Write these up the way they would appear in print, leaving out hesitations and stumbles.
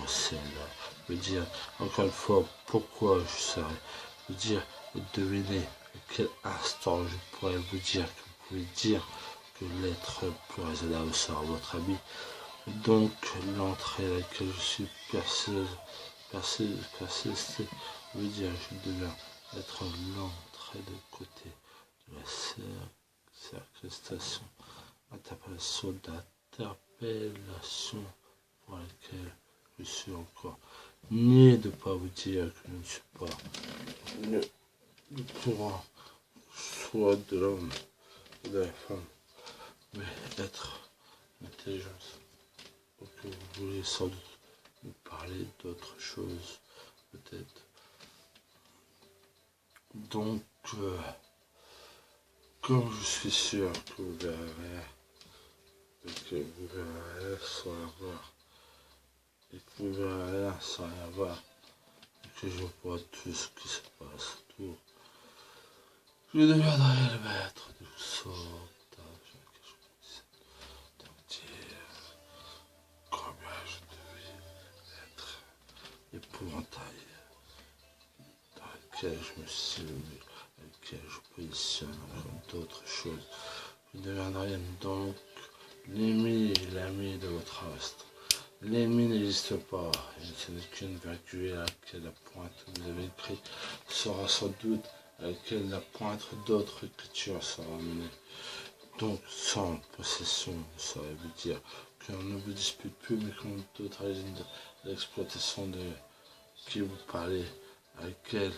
celle-là. Je veux dire, encore une fois, pourquoi je serais. Je veux dire, devinez à quel instant je pourrais vous dire que vous pouvez dire que l'être plus raisonnable sera votre ami. Donc, l'entrée à laquelle je suis persisté, je veux dire, je deviens être l'entrée de côté de la sacrestation, interpellation d'interpellation pour laquelle je suis encore. Ni de ne pas vous dire que je ne suis pas le courant, soit de l'homme ou de la femme, mais être l'intelligence. Donc vous voulez sans doute nous parler d'autre chose, peut-être. Donc, comme je suis sûr que vous verrez, et que vous verrez sans avoir, et que vous verrez sans rien voir, et que je vois tout ce qui se passe autour, je deviendrai le maître du sauvetage, que je puisse dire combien je devais être épouvantail dans lequel je me suis levé, dans lequel je positionne comme d'autres choses. Je deviendrai donc l'ennemi de votre astre. L'ennemi n'existe pas, ce n'est qu'une virgule à laquelle la pointe que vous avez écrite sera sans doute à laquelle la pointe d'autres écritures sera menée. Donc, sans possession, je saurais vous dire qu'on ne vous dispute plus, mais qu'on d'autres raisons d'exploitation de qui vous parlez, à laquelle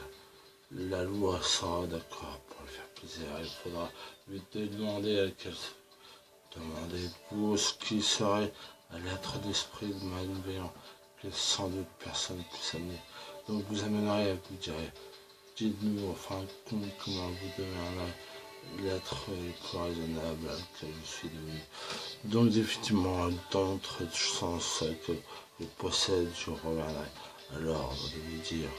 la loi sera d'accord pour lui faire plaisir. Il faudra lui demander à laquelle demandez-vous ce qui serait à l'être d'esprit de malveillant que sans doute personne puisse amener. Donc vous amènerez, vous direz, dites-nous enfin comment vous deviendrez l'être le plus raisonnable à lequel je suis devenu. Donc effectivement, dans notre sens que je possède, je reviendrai à l'ordre de vous dire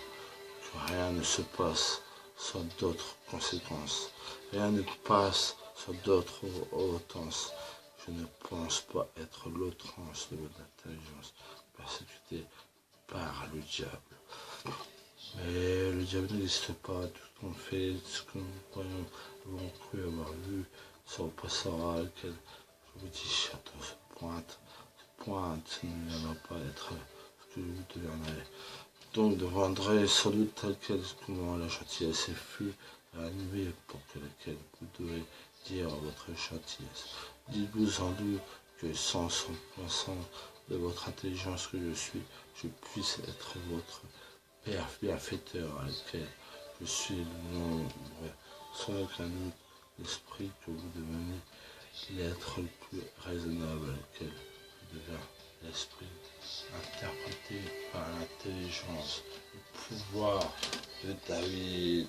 que rien ne se passe sans d'autres conséquences. Rien ne passe sans d'autres autances. Je ne pense pas être l'outrance de votre intelligence persécutée par le diable. Mais le diable n'existe pas, tout ce qu'on fait, ce que nous croyons, avons cru avoir vu, ça repassera, lequel je vous dis, château se pointe, ce ne viendra pas être ce que vous deviendrez. Donc deviendrez sans doute tel quel comment la gentillesse fut animée pour que laquelle vous devez dire votre gentillesse. Dites-vous sans doute que sans 100% de votre intelligence que je suis, je puisse être votre Père bienfaiteur à lequel je suis le nombre, sans aucun doute l'esprit que vous devenez, l'être le plus raisonnable à lequel je deviens l'esprit interprété par l'intelligence, le pouvoir de David.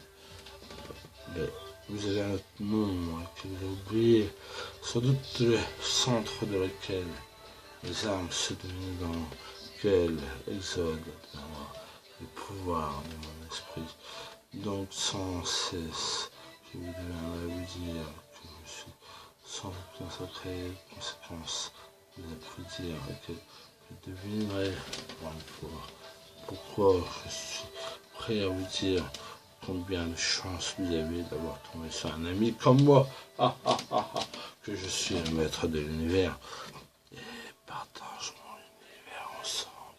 Mais vous avez un autre nom que vous avez oublié, sans doute le centre de lequel les armes se donnent, dans lequel exode le pouvoir de mon esprit. Donc sans cesse, je vous deviendrai vous dire que je suis sans aucune sacrée conséquence. Vous avez dire que je devinerai pour une fois pourquoi je suis prêt à vous dire combien de chance vous avez d'avoir tombé sur un ami comme moi, que je suis le maître de l'univers et partage mon univers ensemble,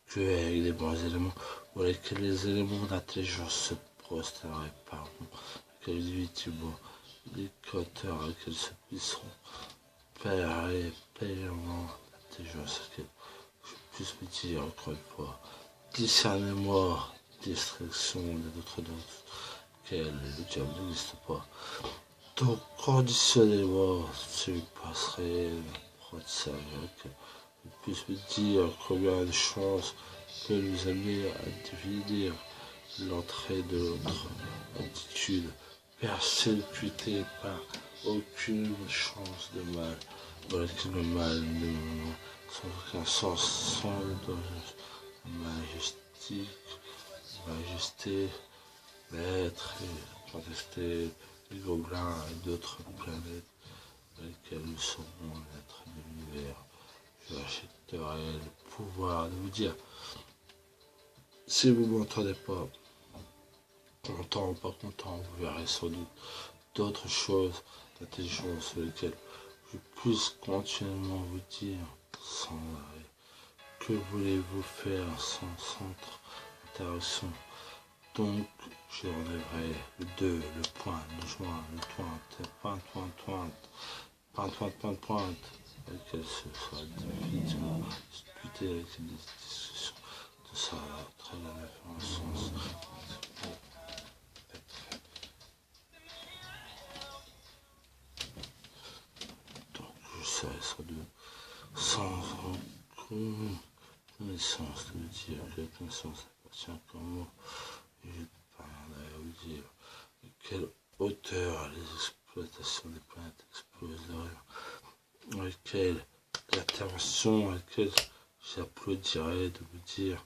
que avec les bons éléments, ou avec les éléments d'intelligence se prosterneraient par moi, que les victimes, les coteurs lesquels se puisseront payer paiement d'intelligence, que je puisse me dire encore une fois, discernez-moi, distraction d'autres quel le diable n'existe pas. Donc conditionnez-moi, je passerai l'apprentissage, que je puisse me dire combien de chances peut nous amener à deviner l'entrée de l'autre attitude, persécutée par aucune chance de mal, voilà que le mal ne sans aucun sens, sans majesté, maître et contester les gobelins et d'autres planètes dans lesquelles nous serons l'être de l'univers. Je achèterai le pouvoir de vous dire, si vous ne m'entendez pas, content ou pas content, vous verrez sans doute d'autres choses d'intelligence sur lesquelles je puisse continuellement vous dire sans arrêt. Que voulez-vous faire sans centre d'interaction? Donc, je relèverai le 2, le point, le joint, le pointe, avec elle ce sera définitivement disputé avec des discussions. Tout ça très bien à un sens. Donc, je serai sans doute sans aucune connaissance de vous dire que la connaissance appartient qu'à moi. Et je parlerai à vous dire à quelle hauteur les exploitations des planètes exploseraient, avec quelle intervention, avec quelle j'applaudirais de vous dire,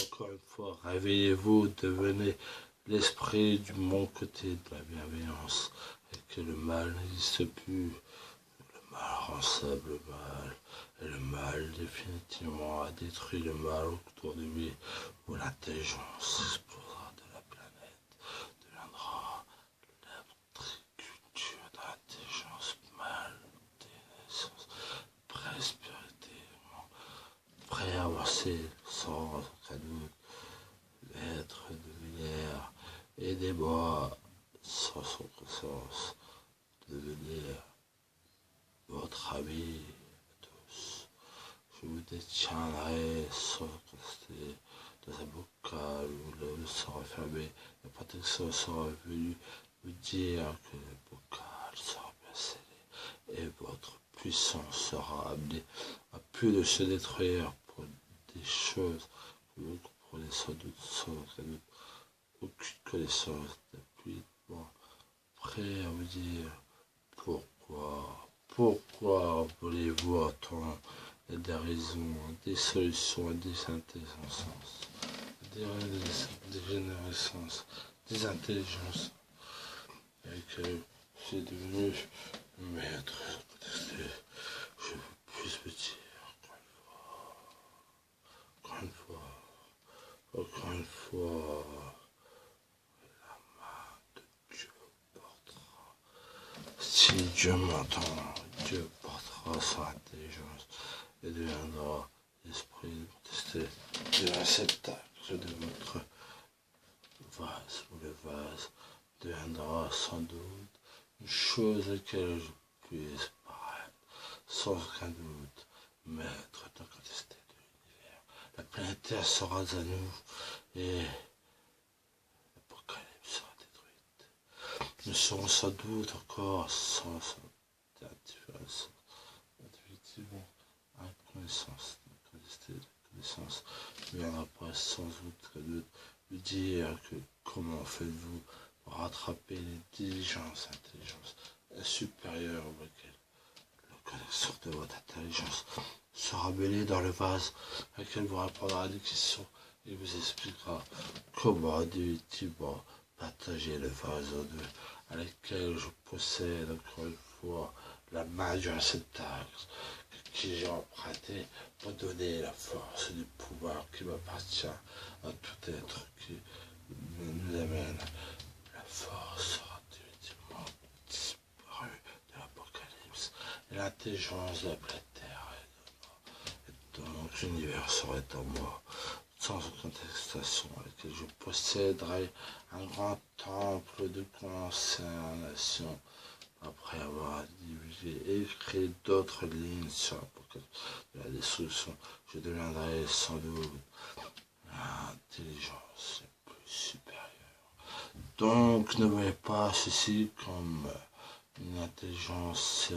encore une fois, réveillez-vous, devenez l'esprit du bon côté de la bienveillance, et que le mal n'existe plus. Le mal rensable le mal, et le mal définitivement a détruit le mal autour de lui, où l'intelligence explosera de la planète, deviendra l'agriculture de l'intelligence mal, des naissances, pré-spirituellement, prêt à avancer sans aucun doute, l'être de lumière et des bois sans son conscience, devenir votre ami tous. Je vous détiendrai sans rester dans un bocal où le sera fermé. La protection sera venue vous dire que le bocal sera bien scellé et votre puissance sera amenée à plus de se détruire pour des choses que vous comprenez sans doute, sans aucune connaissance depuis. Bon, prêt à vous dire pourquoi voulez-vous entendre des raisons, des solutions, des intelligences, des générescences, des intelligences, et que j'ai devenu maître, je puisse vous dire encore une fois, la main de Dieu portera. Si Dieu m'entend, Dieu portera son intelligence et deviendra l'esprit de tester de réceptacle de votre vase, ou le vase deviendra sans doute une chose à laquelle je puisse paraître, sans aucun doute, maître d'incontesté de l'univers. La planète Terre sera à nous et l'apocalypse sera détruite. Nous serons sans doute encore sans indifférence, définitivement, connaissance, connaissance ne viendra pas sans doute que de lui dire que comment faites-vous pour rattraper l'intelligence supérieure auquel le connaisseur de votre intelligence sera mêlé dans le vase, à laquelle vous répondra à des questions et vous expliquera comment définitivement partager le vase en deux, à laquelle je possède encore une fois la main du réceptacle qui j'ai emprunté pour donner la force du pouvoir qui m'appartient à tout être qui nous amène. La force sera définitivement disparue de l'apocalypse et l'intelligence de la planète Terre et donc l'univers serait en moi, sans contestation, à laquelle je posséderai un grand temple de consécration. Après avoir divisé et écrit d'autres lignes sur la destruction, je deviendrai sans doute l'intelligence plus supérieure. Donc ne voyez pas ceci comme une intelligence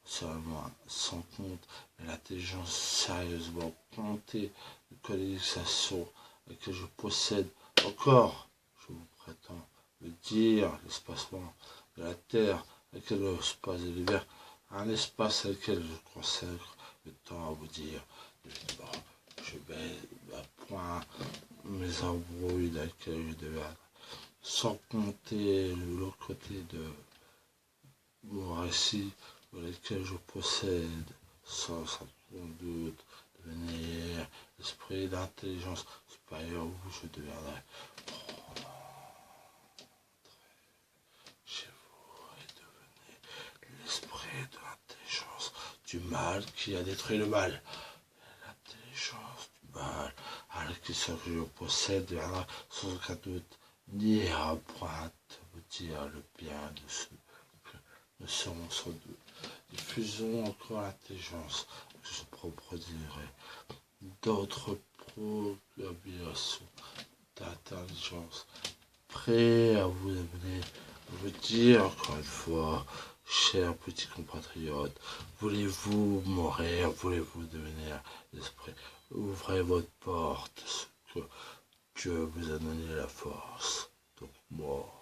seulement sans compte, mais l'intelligence sérieusement comptée de colonisation que je possède encore, je vous prétends le dire, l'espacement de la Terre, avec l'espace de l'hiver, un espace à lequel je consacre le temps à vous dire, je vais à point mes embrouilles dans lesquelles je deviens, sans compter l'autre côté de mon récit, dans lesquels je possède, sans doute, devenir l'esprit d'intelligence supérieure où je deviendrai chez vous et devenez l'esprit de l'intelligence du mal qui a détruit le mal. L'intelligence du mal, alors que ce que je possède deviendra sans aucun doute ni à point de vous dire le bien de ceux que nous serons sans doute. Diffusons encore l'intelligence que je produirai d'autres proclamations d'intelligence, prêt à vous amener, à vous dire encore une fois, chers petits compatriotes, voulez-vous mourir, voulez-vous devenir l'esprit, ouvrez votre porte, ce que Dieu vous a donné la force, donc moi,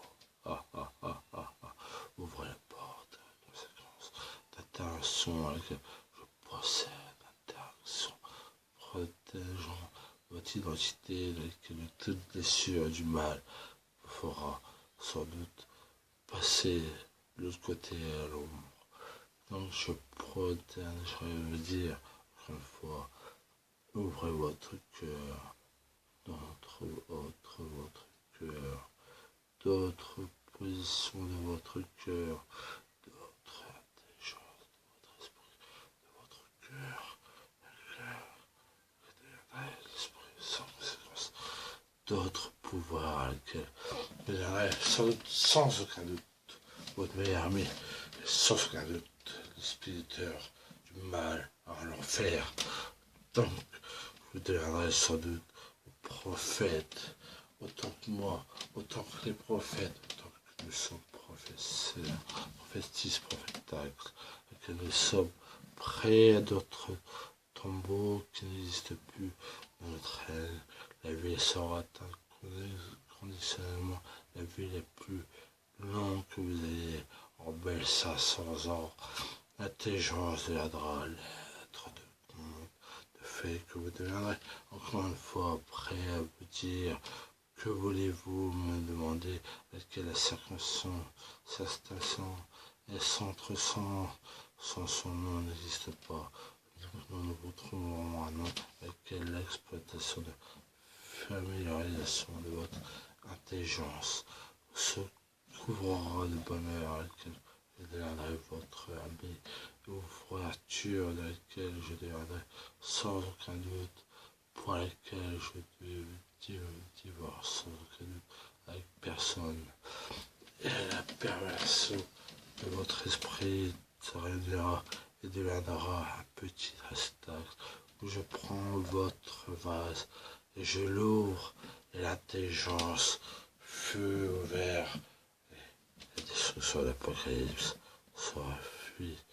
ouvrez la porte, conséquence d'interaction à laquelle je possède, interaction protégeant votre identité, dans laquelle toute blessure du mal vous fera sans doute passer de l'autre côté à l'ombre. Donc je protégerai vous dire, encore une fois, ouvrez votre cœur, votre cœur, d'autres positions de votre cœur, d'autres intelligence, de votre esprit, de votre cœur, l'esprit sans conséquence, d'autres pouvoirs à lesquels vous deviendrez sans aucun doute votre meilleur ami, sans aucun doute le spiriteur du mal en l'enfer. Donc, vous deviendrez sans doute le prophète, autant que moi, autant que les prophètes, autant que nous sommes professeurs, prophétistes, prophétacles, et que nous sommes prêts à d'autres tombeaux qui n'existent plus dans notre aile. La vie sera inconditionnellement la vie la plus longue que vous ayez en belle 500 ans. L'intelligence deviendra l'être de monde, de fait que vous deviendrez encore une fois prêt à vous dire que voulez-vous me demander à quelle circonstance, sa station et sans son nom n'existe pas. Nous nous retrouvons un nom avec l'exploitation de familiarisation de votre intelligence se couvrira de bonheur à laquelle je deviendrai votre ami, ouverture de laquelle je deviendrai sans aucun doute, pour laquelle je divorce sans aucun doute avec personne. Et la perversion de votre esprit se réunira et deviendra un petit réceptacle où je prends votre vase et je l'ouvre et l'intelligence fut ouverte et la destruction de l'Apocalypse sera fuite